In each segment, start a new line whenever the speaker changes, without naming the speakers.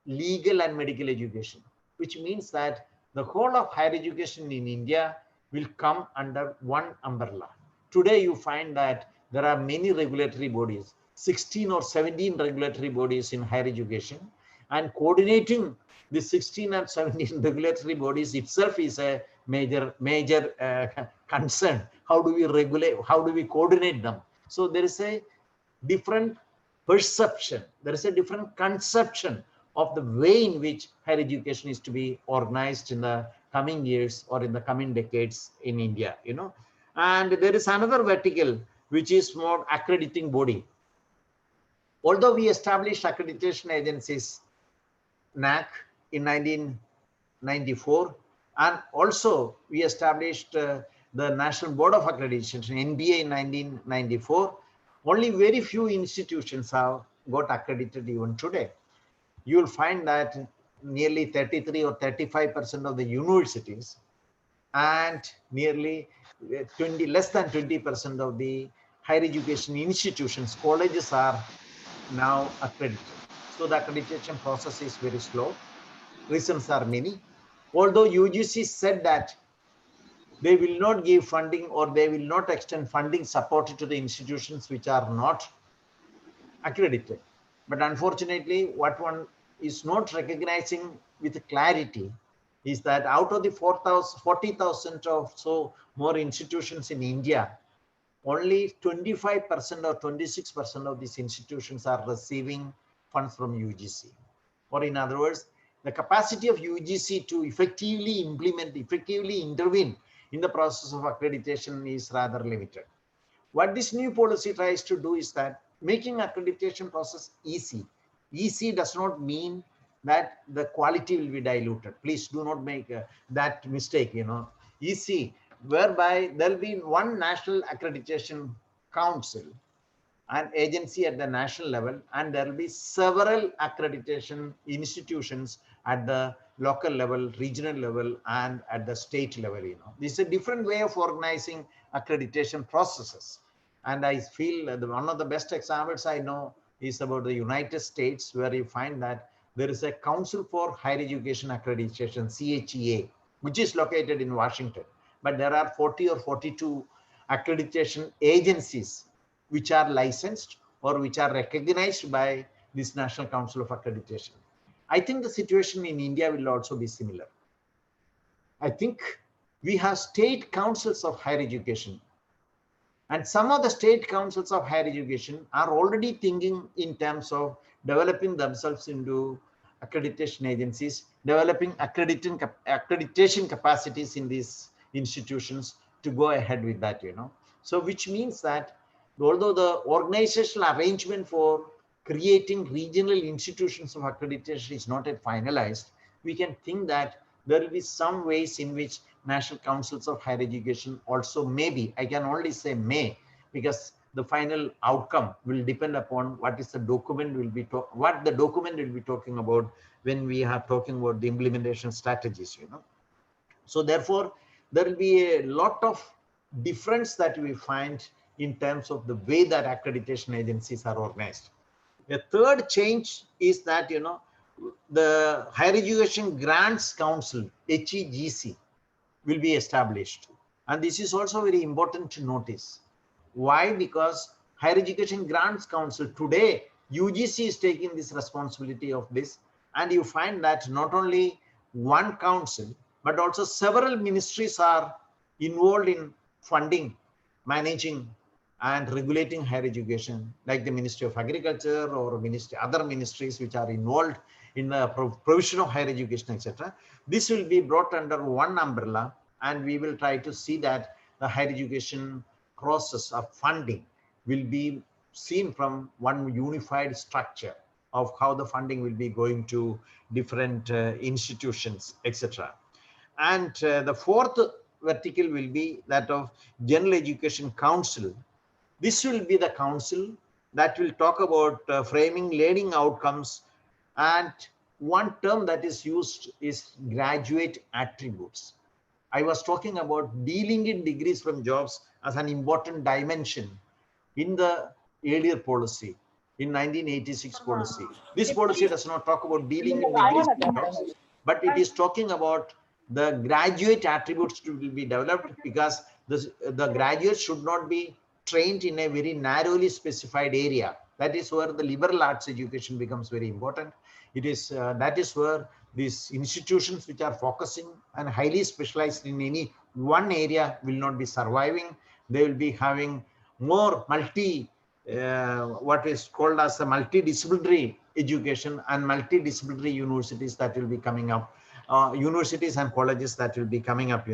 legal and medical education, which means that the whole of higher education in India will come under one umbrella. Today, you find that there are many regulatory bodies, 16 or 17 regulatory bodies in higher education, and coordinating the 16 and 17 regulatory bodies itself is a major concern. How do we regulate? How do we coordinate them? So there is a different perception, there is a different conception of the way in which higher education is to be organized in the coming years or in the coming decades in India, And there is another vertical, which is more accrediting body. Although we established accreditation agencies, NAC in 1994, and also we established the National Board of Accreditation, NBA, in 1994. Only very few institutions have got accredited even today. You will find that nearly 33 or 35% of the universities and nearly 20, less than 20% of the higher education institutions, colleges are now accredited. So the accreditation process is very slow. Reasons are many. Although UGC said that they will not give funding or they will not extend funding support to the institutions which are not accredited. But unfortunately, what one is not recognizing with clarity is that out of the 40,000 or so more institutions in India, only 25% or 26% of these institutions are receiving funds from UGC. Or in other words, the capacity of UGC to effectively implement, effectively intervene in the process of accreditation is rather limited. What this new policy tries to do is that making accreditation process easy. Easy does not mean that the quality will be diluted. Please do not make that mistake, Easy, whereby there will be one national accreditation council, an agency at the national level, and there will be several accreditation institutions at the local level, regional level, and at the state level. This is a different way of organizing accreditation processes. And I feel that one of the best examples I know is about the United States, where you find that there is a Council for Higher Education Accreditation, CHEA, which is located in Washington. But there are 40 or 42 accreditation agencies which are licensed or which are recognized by this National Council of Accreditation. I think the situation in India will also be similar. I think we have state councils of higher education, and some of the state councils of higher education are already thinking in terms of developing themselves into accreditation agencies, developing accreditation capacities in these institutions to go ahead with that, So which means that although the organizational arrangement for creating regional institutions of accreditation is not yet finalized, we can think that there will be some ways in which national councils of higher education also maybe, I can only say may, because the final outcome will depend upon what is the document will be what the document will be talking about when we are talking about the implementation strategies, So therefore, there will be a lot of difference that we find in terms of the way that accreditation agencies are organized. A third change is that, the Higher Education Grants Council, HEGC, will be established. And this is also very important to notice. Why? Because Higher Education Grants Council, today, UGC is taking this responsibility of this. And you find that not only one council, but also several ministries are involved in funding, managing, and regulating higher education, like the Ministry of Agriculture or other ministries which are involved in the provision of higher education, etc. This will be brought under one umbrella, and we will try to see that the higher education process of funding will be seen from one unified structure of how the funding will be going to different institutions, etc. And the fourth vertical will be that of General Education Council. This will be the council that will talk about framing learning outcomes, and one term that is used is graduate attributes. I was talking about delinking degrees from jobs as an important dimension in the earlier policy. in 1986 policy. This policy does not talk about dealing with degree students, but it is talking about the graduate attributes to be developed, because the graduates should not be trained in a very narrowly specified area. That is where the liberal arts education becomes very important. It is that is where these institutions which are focusing and highly specialized in any one area will not be surviving. They will be having more what is called as a multidisciplinary education and multidisciplinary universities that will be coming up, universities and colleges that will be coming up,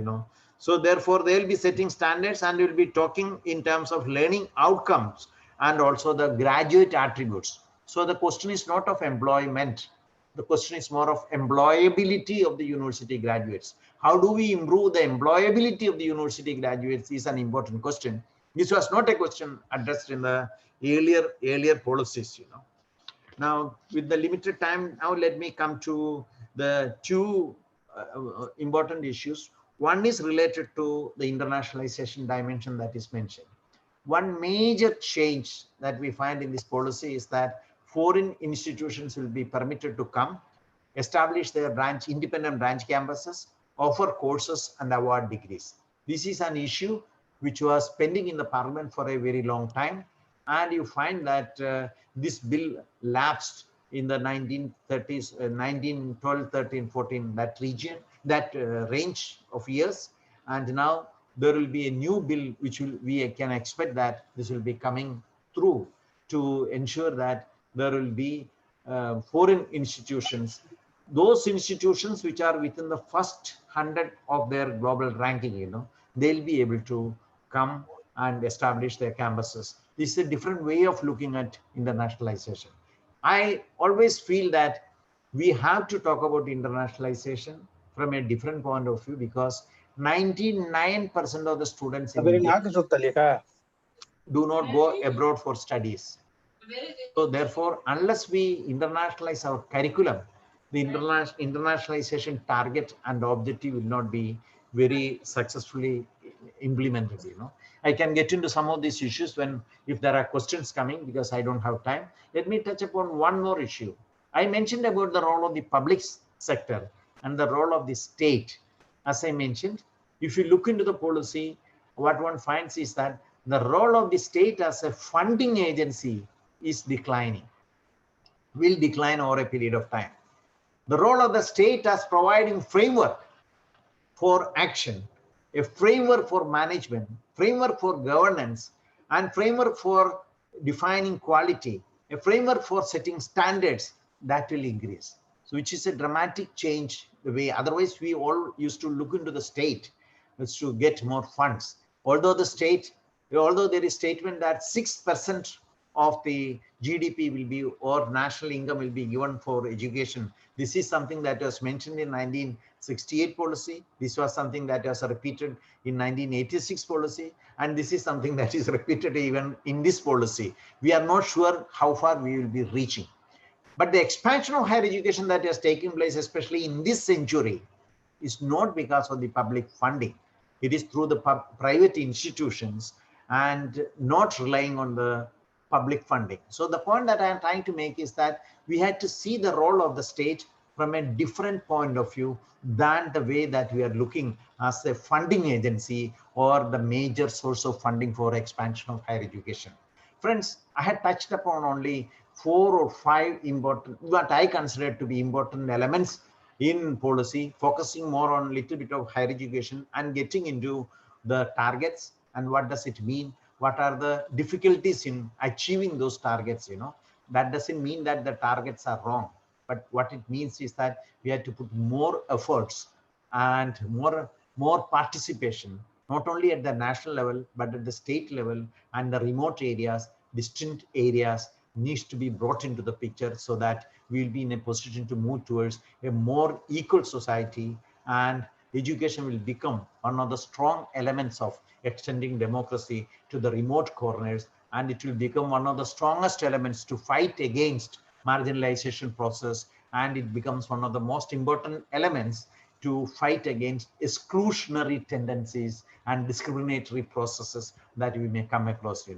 So therefore, they will be setting standards and will be talking in terms of learning outcomes and also the graduate attributes. So the question is not of employment. The question is more of employability of the university graduates. How do we improve the employability of the university graduates is an important question. This was not a question addressed in the earlier policies, Now, with the limited time, now let me come to the two important issues. One is related to the internationalization dimension that is mentioned. One major change that we find in this policy is that foreign institutions will be permitted to come, establish their independent branch campuses, offer courses and award degrees. This is an issue which was pending in the parliament for a very long time. And you find that this bill lapsed in the 1930s, 1912, 13, 14, that region, that range of years. And now there will be a new bill which we can expect that this will be coming through to ensure that there will be foreign institutions, those institutions which are within the first 100 of their global ranking, they'll be able to come and establish their campuses. This is a different way of looking at internationalization. I always feel that we have to talk about internationalization from a different point of view, because 99% of the students in India do not go abroad for studies. So therefore, unless we internationalize our curriculum, the internationalization target and objective will not be very successfully implemented. I can get into some of these issues if there are questions coming, because I don't have time. Let me touch upon one more issue. I mentioned about the role of the public sector and the role of the state. As I mentioned, if you look into the policy, what one finds is that the role of the state as a funding agency is declining, will decline over a period of time. The role of the state as providing framework for action, a framework for management, framework for governance, and framework for defining quality, a framework for setting standards, that will increase. So which is a dramatic change the way otherwise we all used to look into the state to get more funds. Although there is statement that 6% of the GDP will be, or national income will be given for education. This is something that was mentioned in 1968 policy. This was something that was repeated in 1986 policy. And this is something that is repeated even in this policy. We are not sure how far we will be reaching. But the expansion of higher education that has taken place, especially in this century, is not because of the public funding. It is through the private institutions and not relying on the public funding. So the point that I am trying to make is that we had to see the role of the state from a different point of view than the way that we are looking as a funding agency or the major source of funding for expansion of higher education. Friends, I had touched upon only 4 or 5 important, what I consider to be important elements in policy, focusing more on a little bit of higher education and getting into the targets and what does it mean, what are the difficulties in achieving those targets. That doesn't mean that the targets are wrong, but what it means is that we have to put more efforts and more participation, not only at the national level but at the state level, and the remote areas, distant areas needs to be brought into the picture, so that we will be in a position to move towards a more equal society, and education will become one of the strong elements of extending democracy to the remote corners, and it will become one of the strongest elements to fight against marginalization process, and it becomes one of the most important elements to fight against exclusionary tendencies and discriminatory processes that we may come across.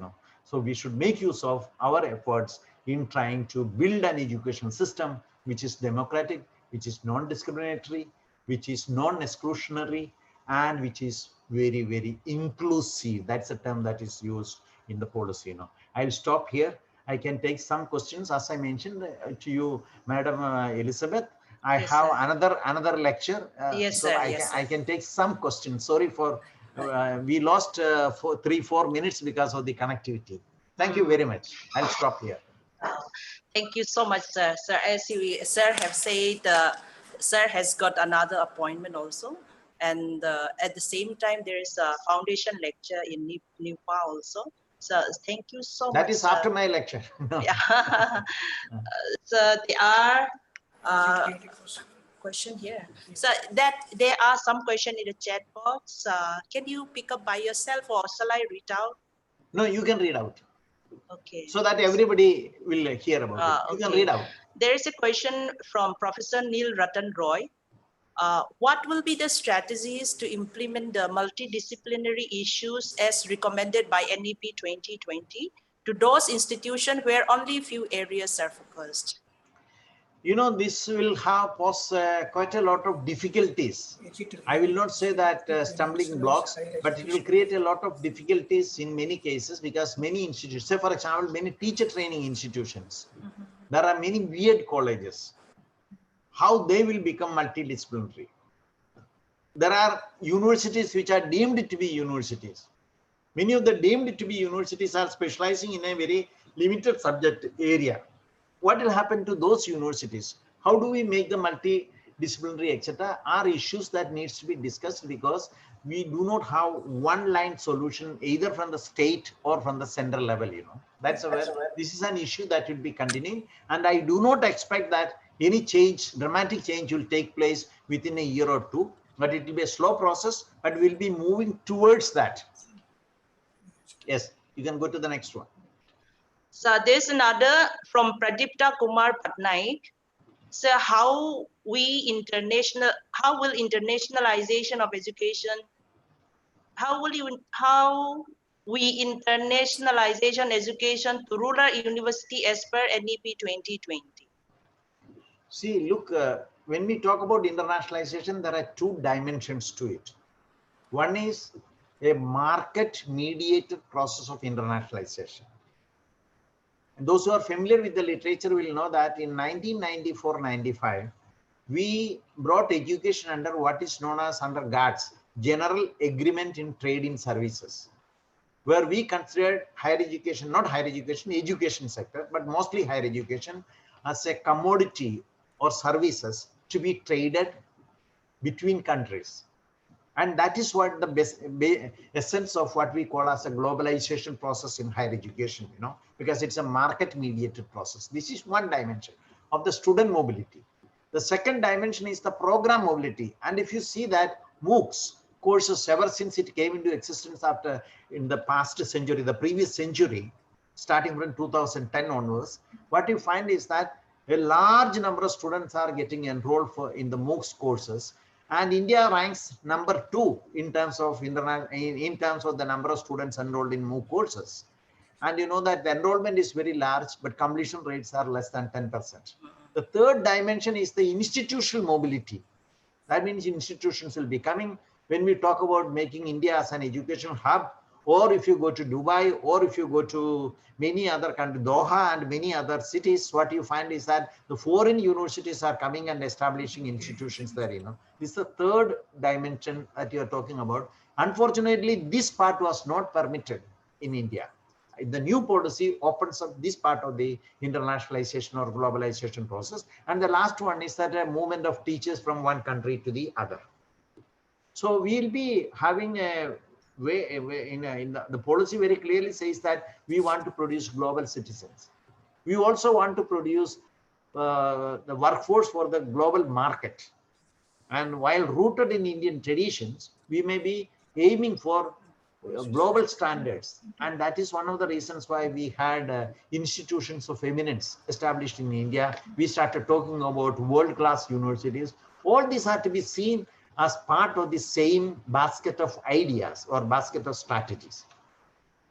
So we should make use of our efforts in trying to build an education system which is democratic, which is non-discriminatory, which is non-exclusionary, and which is very, very inclusive. That's a term that is used in the policy. I'll stop here. I can take some questions, as I mentioned to you, Madam Elizabeth. I have another lecture, so I can take some questions. Sorry for we lost 3-4 minutes because of the connectivity. Thank you very much. I'll stop here.
Thank you so much, sir. Sir, as sir have said, sir has got another appointment also. And at the same time, there is a foundation lecture in Nepal also. So thank you so much.
That is after my lecture.
Yeah. So there are question here. So that there are some question in the chat box. Can you pick up by yourself, or shall I read out?
No, you can read out.
Okay.
So that everybody will hear about it. You can read out.
There is a question from Professor Neil Ratan Roy. What will be the strategies to implement the multidisciplinary issues as recommended by NEP 2020 to those institutions where only few areas are focused?
This will have pose quite a lot of difficulties. I will not say that stumbling blocks, but it will create a lot of difficulties in many cases, because many institutions, say for example, many teacher training institutions, there are many weird colleges. How they will become multidisciplinary? There are universities which are deemed to be universities. Many of the deemed to be universities are specializing in a very limited subject area. What will happen to those universities? How do we make them multidisciplinary, etc., are issues that needs to be discussed, because we do not have one line solution either from the state or from the central level. That's where this is an issue that will be continuing, and I do not expect that any change, dramatic change, will take place within a year or two, but it will be a slow process, but we'll be moving towards that. Yes, you can go to the next one.
So there's another from Pradipta Kumar Patnaik. So how will internationalization of education, how we internationalization education to rural university as per NEP 2020?
See, look, when we talk about internationalization, there are two dimensions to it. One is a market-mediated process of internationalization. And those who are familiar with the literature will know that in 1994-95, we brought education under what is known as under GATS, General Agreement in Trade in Services, where we considered higher education, not higher education, education sector, but mostly higher education, as a commodity or services to be traded between countries. And that is what the essence of what we call as a globalization process in higher education, because it's a market mediated process. This is one dimension of the student mobility. The second dimension is the program mobility. And if you see that MOOCs courses, ever since it came into existence in the past century, the previous century, starting from 2010 onwards, what you find is that a large number of students are getting enrolled in the MOOCs courses. And India ranks number 2 in terms of the number of students enrolled in MOOC courses. And you know that the enrollment is very large, but completion rates are less than 10%. The third dimension is the institutional mobility. That means institutions will be coming. When we talk about making India as an education hub, or if you go to Dubai, or if you go to many other countries, Doha and many other cities, what you find is that the foreign universities are coming and establishing institutions there. This is the third dimension that you are talking about. Unfortunately, this part was not permitted in India. The new policy opens up this part of the internationalization or globalization process. And the last one is that a movement of teachers from one country to the other. So we'll be having a the policy very clearly says that we want to produce global citizens. We also want to produce the workforce for the global market. And while rooted in Indian traditions, we may be aiming for global standards. And that is one of the reasons why we had institutions of eminence established in India. We started talking about world-class universities. All these are to be seen as part of the same basket of ideas or basket of strategies.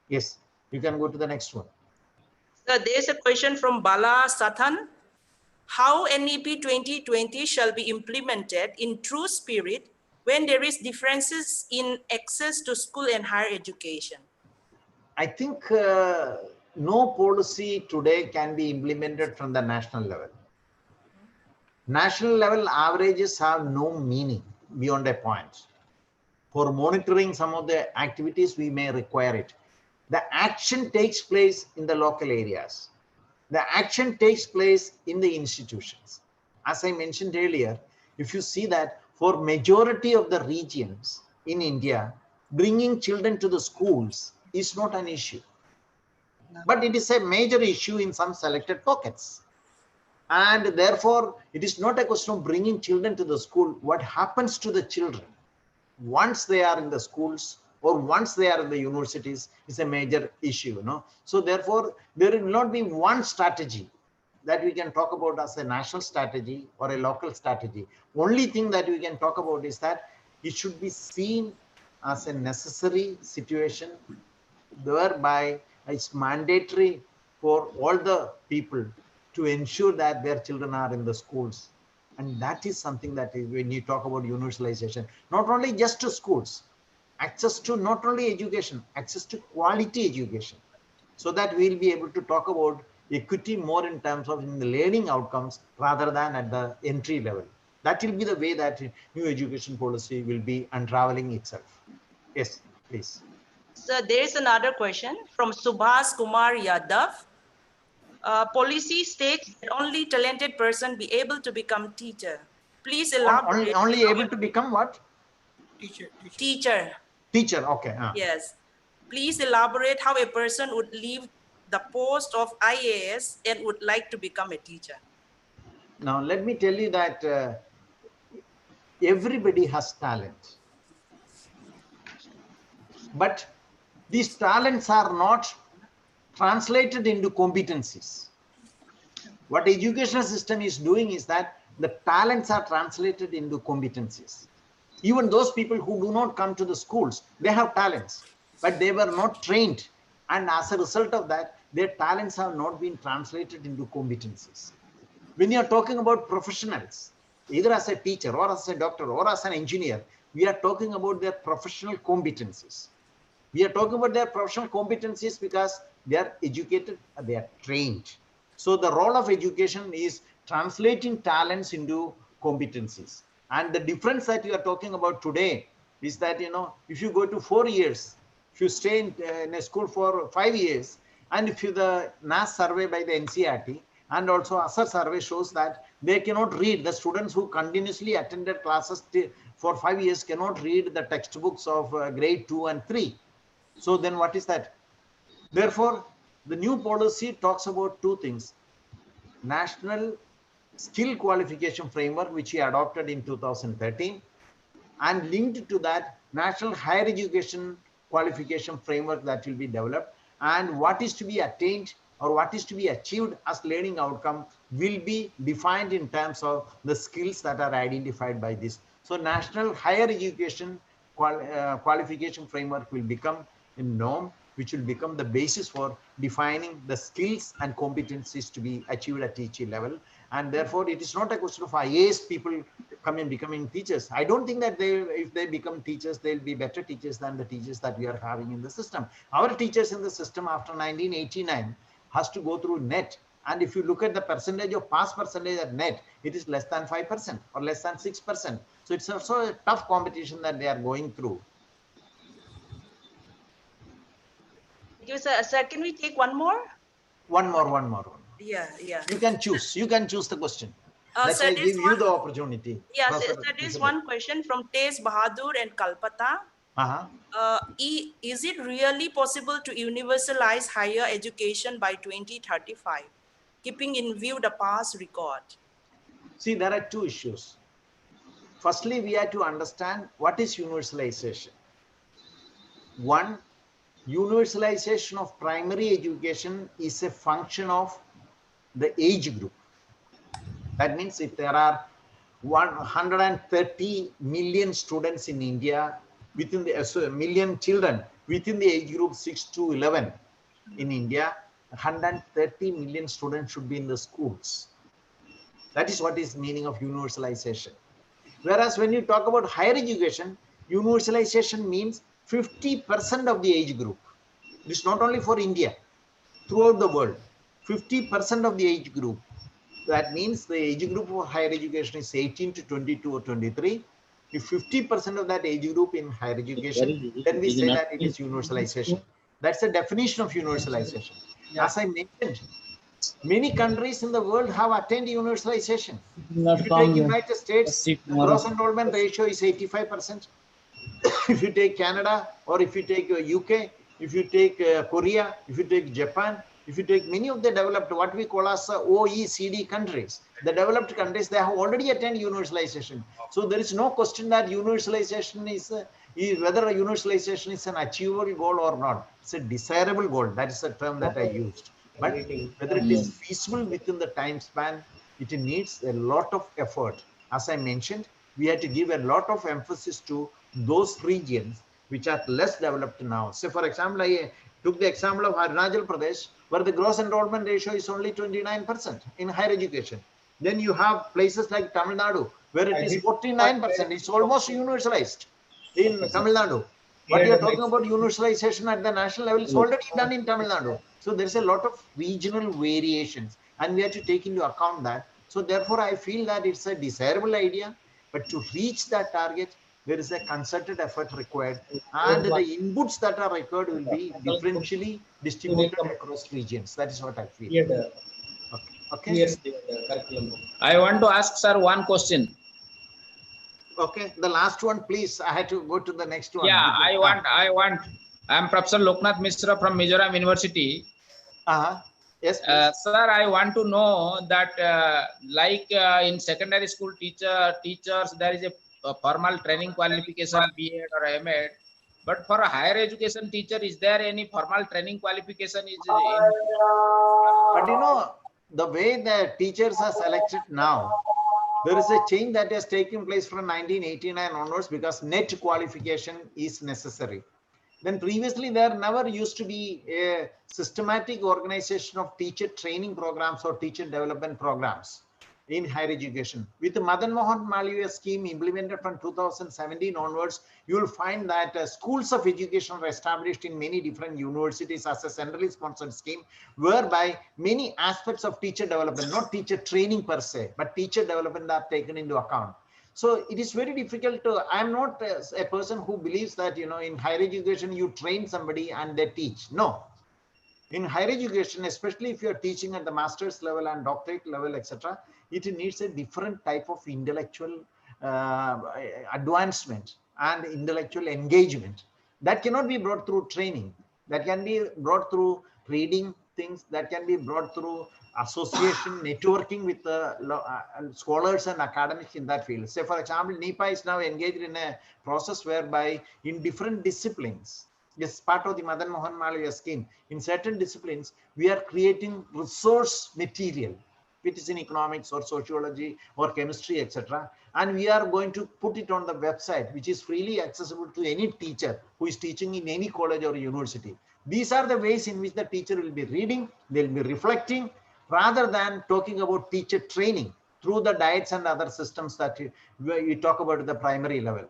Yes, you can go to the next one.
There's a question from Bala Sathan. How NEP 2020 shall be implemented in true spirit when there is differences in access to school and higher education?
I think no policy today can be implemented from the national level. National level averages have no meaning beyond a point. For monitoring some of the activities, we may require it. The action takes place in the local areas. The action takes place in the institutions. As I mentioned earlier, if you see that for majority of the regions in India, bringing children to the schools is not an issue. But it is a major issue in some selected pockets. And therefore, it is not a question of bringing children to the school. What happens to the children once they are in the schools or once they are in the universities is a major issue. So therefore, there will not be one strategy that we can talk about as a national strategy or a local strategy. Only thing that we can talk about is that it should be seen as a necessary situation whereby it's mandatory for all the people to ensure that their children are in the schools. And that is something that is, when you talk about universalization, not only just to schools, access to not only education, access to quality education, so that we'll be able to talk about equity more in terms of in the learning outcomes rather than at the entry level. That will be the way that new education policy will be unraveling itself. Yes, please.
So there is another question from Subhas Kumar Yadav. Policy states that only talented person be able to become teacher. Please elaborate.
Only able to become what?
Teacher.
Teacher, okay.
Yes. Please elaborate how a person would leave the post of IAS and would like to become a teacher.
Now, let me tell you that everybody has talent. But these talents are not translated into competencies. What the educational system is doing is that the talents are translated into competencies. Even those people who do not come to the schools, they have talents, but they were not trained. And as a result of that, their talents have not been translated into competencies. When you're talking about professionals, either as a teacher or as a doctor or as an engineer, we are talking about their professional competencies. We are talking about their professional competencies because they are educated, they are trained. So the role of education is translating talents into competencies. And the difference that you are talking about today is that, if you go to 4 years, if you stay in a school for 5 years, and if you the NAS survey by the NCERT and also ASER survey shows that they cannot read, the students who continuously attended classes for 5 years cannot read the textbooks of grade 2 and 3. So then what is that? Therefore, the new policy talks about two things. National skill qualification framework, which we adopted in 2013, and linked to that, national higher education qualification framework that will be developed, and what is to be attained or what is to be achieved as learning outcome will be defined in terms of the skills that are identified by this. So national higher education qualification framework will become a norm, which will become the basis for defining the skills and competencies to be achieved at each level. And therefore, it is not a question of IAS people coming becoming teachers. I don't think that if they become teachers, they'll be better teachers than the teachers that we are having in the system. Our teachers in the system after 1989 has to go through NET. And if you look at the percentage of pass percentage at NET, it is less than 5% or less than 6%. So it's also a tough competition that they are going through.
Thank you, sir. Sir, can we take one more?
One more.
Yeah.
You can choose the question. That's
Sir,
why I give you the opportunity.
Yes, there is one question from Tez Bahadur and Kalpata. Is it really possible to universalize higher education by 2035, keeping in view the past record?
See, there are two issues. Firstly, we have to understand what is universalization. One, universalization of primary education is a function of the age group. That means if there are 130 million students in India, within the million children within the age group 6 to 11 in India, 130 million students should be in the schools. That is what is meaning of universalization. Whereas when you talk about higher education, universalization means 50% of the age group. It is not only for India, throughout the world, 50% of the age group. That means the age group for higher education is 18 to 22 or 23. If 50% of that age group in higher education, then we say that it is universalization. That's the definition of universalization. As I mentioned, many countries in the world have attained universalization. If you take United States, the gross enrollment ratio is 85%. If you take Canada, or if you take UK, if you take Korea, if you take Japan, if you take many of the developed, what we call as OECD countries, the developed countries, they have already attained universalization. So there is no question that universalization is whether a universalization is an achievable goal or not. It's a desirable goal. That is the term that I used. But whether it is feasible within the time span, it needs a lot of effort. As I mentioned, we had to give a lot of emphasis to those regions which are less developed now. Say, for example, I took the example of Arunachal Pradesh, where the gross enrollment ratio is only 29% in higher education. Then you have places like Tamil Nadu, where it is 49%. It's almost universalized in Tamil Nadu. What you are talking about universalization at the national level is already done in Tamil Nadu. So there's a lot of regional variations, and we have to take into account that. So therefore, I feel that it's a desirable idea, but to reach that target, there is a concerted effort required, and the inputs that are required will be differentially distributed across regions. That is what I feel. Okay. Okay.
I want to ask sir one question.
Okay. The last one, please. I had to go to the next one.
Yeah, I'm Professor Loknath Mishra from Mizoram University.
Yes, please.
Sir, I want to know that in secondary school teachers, there is a formal training qualification, B.Ed or M.Ed. But for a higher education teacher, is there any formal training qualification?
But you know, the way the teachers are selected now, there is a change that has taken place from 1989 onwards, because NET qualification is necessary. Then previously there never used to be a systematic organization of teacher training programs or teacher development programs in higher education. With the Madan Mohan Malviya scheme implemented from 2017 onwards, you will find that schools of education are established in many different universities as a centrally sponsored scheme, whereby many aspects of teacher development, not teacher training per se, but teacher development are taken into account. So it is very difficult to, I'm not a person who believes that, you know, in higher education, you train somebody and they teach. No. In higher education, especially if you're teaching at the master's level and doctorate level, etc., it needs a different type of intellectual advancement and intellectual engagement. That cannot be brought through training. That can be brought through reading things, that can be brought through association, networking with scholars and academics in that field. Say, for example, NEPA is now engaged in a process whereby in different disciplines, as part of the Madan Mohan Malviya scheme, in certain disciplines, we are creating resource material, which is in economics or sociology or chemistry, etc. And we are going to put it on the website, which is freely accessible to any teacher who is teaching in any college or university. These are the ways in which the teacher will be reading, they'll be reflecting, rather than talking about teacher training through the diets and other systems that you talk about at the primary level.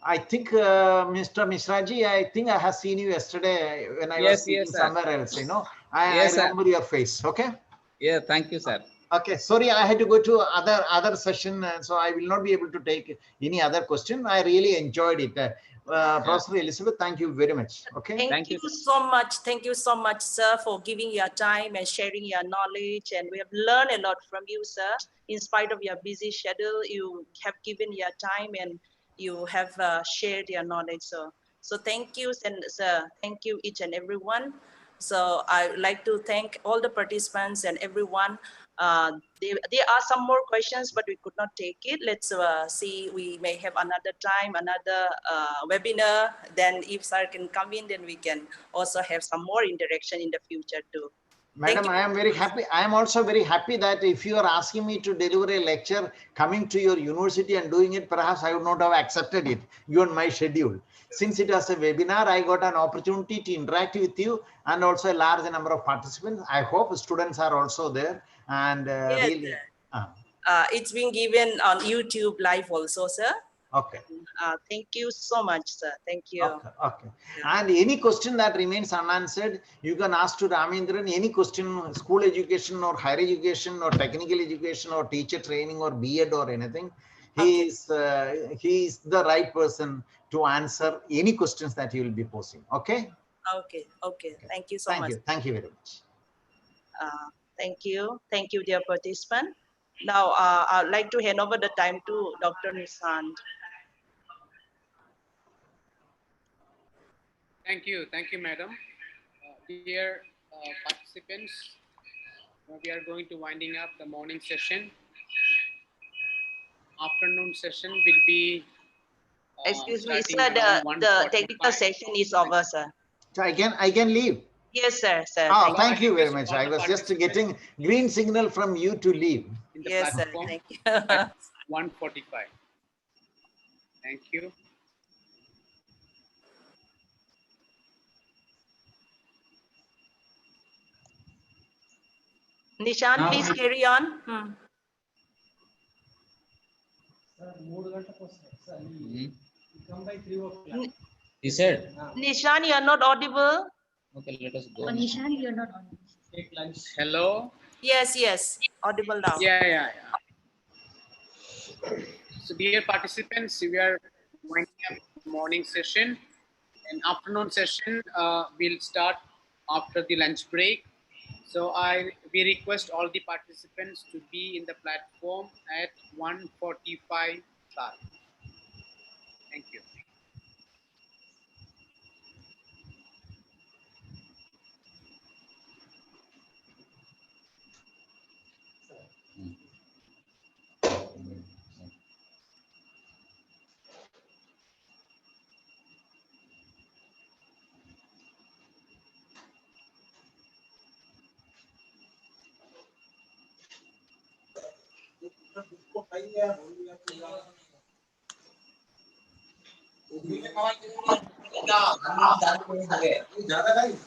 I think, Mr. Mishraji, I think I have seen you yesterday when I was speaking somewhere else, you know. I remember your face, okay?
Yeah, thank you, sir.
Okay, sorry, I had to go to other session, so I will not be able to take any other question. I really enjoyed it. Professor Elizabeth, thank you very much. Okay.
Thank you so much. Thank you so much, sir, for giving your time and sharing your knowledge. And we have learned a lot from you, sir. In spite of your busy schedule, you have given your time and you have shared your knowledge. So thank you, and sir, thank you each and everyone. So I would like to thank all the participants and everyone. There are some more questions, but we could not take it. Let's see, we may have another time, another webinar. Then if sir can come in, then we can also have some more interaction in the future too.
Madam,
you.
I am very happy. I am also very happy that if you are asking me to deliver a lecture coming to your university and doing it, perhaps I would not have accepted it given my schedule. Since it was a webinar, I got an opportunity to interact with you and also a large number of participants. I hope students are also there and
Yes,
really.
it's been given on YouTube live also, sir.
Okay.
Thank you so much, sir. Thank you.
Okay, okay. And any question that remains unanswered, you can ask to Ramendran any question, school education or higher education or technical education or teacher training or B.Ed or anything. He is the right person to answer any questions that you will be posing. Okay.
Okay. Thank you so much.
Thank you very much.
Thank you, dear participant. Now, I'd like to hand over the time to Dr. Nishant.
Thank you, madam. Dear participants, we are going to winding up the morning session. Afternoon session will be.
Excuse me,
starting
sir.
around
The technical
1:45.
session is over, sir.
So I can leave.
Yes, sir.
Oh,
So I
thank you very
request
much.
all
I
the
was just
participants
getting green signal from you to leave.
in the
Yes, sir.
platform
Thank you.
at 1:45. Thank you.
Nishant, please carry on.
He said.
Nishant, you are not audible.
Okay, let us go.
Nishant, you're not on.
Hello.
Yes. Audible now.
Yeah. So dear participants, we are winding up the morning session. And afternoon session will start after the lunch break. So we request all the participants to be in the platform at 1:45 sharp. Thank you.